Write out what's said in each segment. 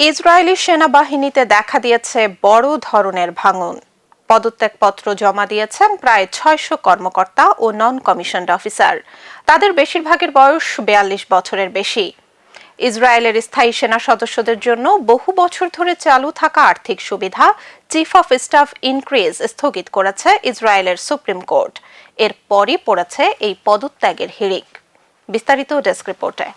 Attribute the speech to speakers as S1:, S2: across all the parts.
S1: Israeli সেনাবাহিনীতে দেখা দিয়েছে বড় ধরনের ভাঙন। পদত্যাগপত্র জমা দিয়েছেন প্রায় ৬০০ কর্মকর্তা ও নন কমিশনড অফিসার। তাদের বেশিরভাগের বয়স ৪২ বছরের বেশি। ইসরায়েলের স্থায়ী সেনা সদস্যদের জন্য বহু বছর ধরে চালু থাকা আর্থিক সুবিধা চিফ অফ স্টাফ ইনক্রিজ স্থগিত করেছে ইসরায়েলের সুপ্রিম কোর্ট। এরপরই পড়েছে এই পদত্যাগের হিড়িক। বিস্তারিত ডেস্ক রিপোর্টে।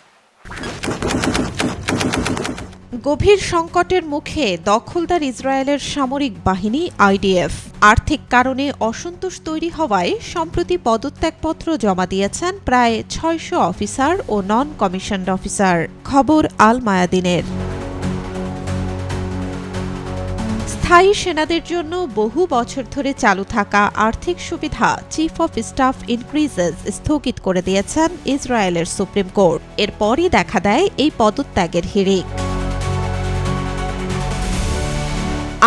S2: গভীর সংকটের মুখে দখলদার ইসরায়েলের সামরিক বাহিনী আইডিএফ আর্থিক কারণে অসন্তোষ তৈরি হওয়ায় সম্প্রতি পদত্যাগপত্র জমা দিয়েছেন প্রায় ৬০০ অফিসার ও নন কমিশনড অফিসার। খবর আল মায়াদিনের। স্থায়ী সেনাদের জন্য বহু বছর ধরে চালু থাকা আর্থিক সুবিধা চিফ অফ স্টাফ ইনক্রিজেস স্থগিত করে দিয়েছেন ইসরায়েলের সুপ্রিম কোর্ট। এরপরই দেখা দেয় এই পদত্যাগের হিড়িক।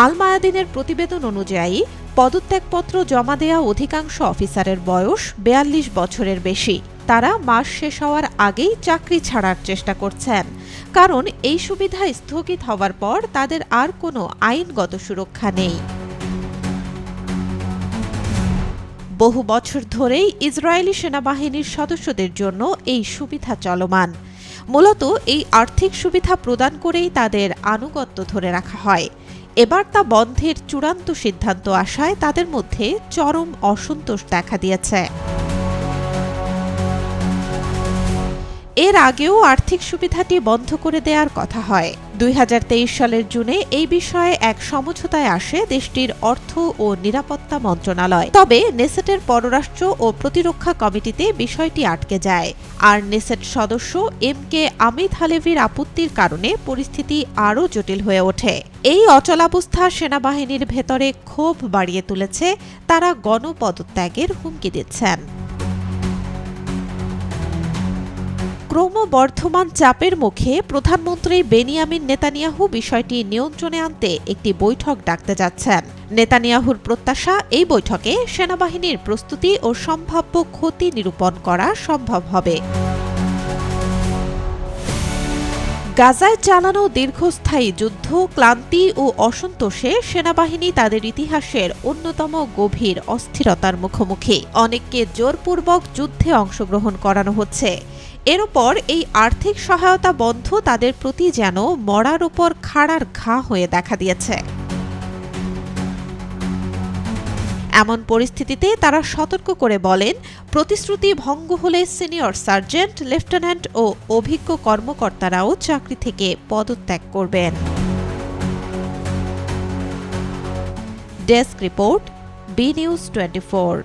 S2: আল মায়াদিনের প্রতিবেদন অনুযায়ী পদত্যাগপত্র জমা দেয়া অধিকাংশ অফিসারের বয়স ৪২ বছরের বেশি। তারা মাস শেষ হওয়ার আগেই চাকরি ছাড়ার চেষ্টা করছেন, কারণ এই সুবিধা স্থগিত হওয়ার পর তাদের আর কোনো আইনগত সুরক্ষা নেই। বহু বছর ধরেই ইসরায়েলি সেনাবাহিনীর সদস্যদের জন্য এই সুবিধা চলমান। মূলত এই আর্থিক সুবিধা প্রদান করেই তাদের আনুগত্য ধরে রাখা হয়। এবার তা বন্ধের চূড়ান্ত সিদ্ধান্ত আসায় তাদের মধ্যে চরম অসন্তোষ দেখা দিয়েছে। এর আগেও আর্থিক সুবিধাটি বন্ধ করে দেওয়ার কথা হয়। ২০২৩ সালের জুনে এই বিষয়ে এক সমঝোতায় আসে দেশটির অর্থ ও নিরাপত্তা মন্ত্রণালয়। তবে নেসেটের পররাষ্ট্র ও প্রতিরক্ষা কমিটিতে বিষয়টি আটকে যায়। আর নেসেট সদস্য এম.কে. আমিদ হালেভির আপত্তির কারণে পরিস্থিতি আরও জটিল হয়ে ওঠে। এই অচলাবস্থা সেনাবাহিনীর ভেতরে ক্ষোভ বাড়িয়ে তুলেছে। তারা গণপদত্যাগের হুমকি দিচ্ছেন। ক্রমবর্ধমান চাপের মুখে প্রধানমন্ত্রী বেনিয়ামিন নেতানিয়াহু বিষয়টি নিয়ন্ত্রণে আনতে একটি বৈঠক ডাকতে যাচ্ছেন। নেতানিয়াহুর প্রত্যাশা, এই বৈঠকে সেনাবাহিনীর প্রস্তুতি ও সম্ভাব্য ক্ষতি নিরূপণ করা সম্ভব হবে। গাজায় চালানো দীর্ঘস্থায়ী যুদ্ধ, ক্লান্তি ও অসন্তোষে সেনাবাহিনী তাদের ইতিহাসের অন্যতম গভীর অস্থিরতার মুখোমুখি। অনেককে জোরপূর্বক যুদ্ধে অংশগ্রহণ করানো হচ্ছে। এর ওপর এই আর্থিক সহায়তা বন্ধ তাদের প্রতি যেন মরার ওপর খাড়ার ঘা হয়ে দেখা দিয়েছে। এমন পরিস্থিতিতে তারা সতর্ক করে বলেন, প্রতিশ্রুতি ভঙ্গ হলে সিনিয়র সার্জেন্ট, লেফটেন্যান্ট ও অভিজ্ঞ কর্মকর্তারাও চাকরি থেকে পদত্যাগ করবেন। Desk report, B news 24।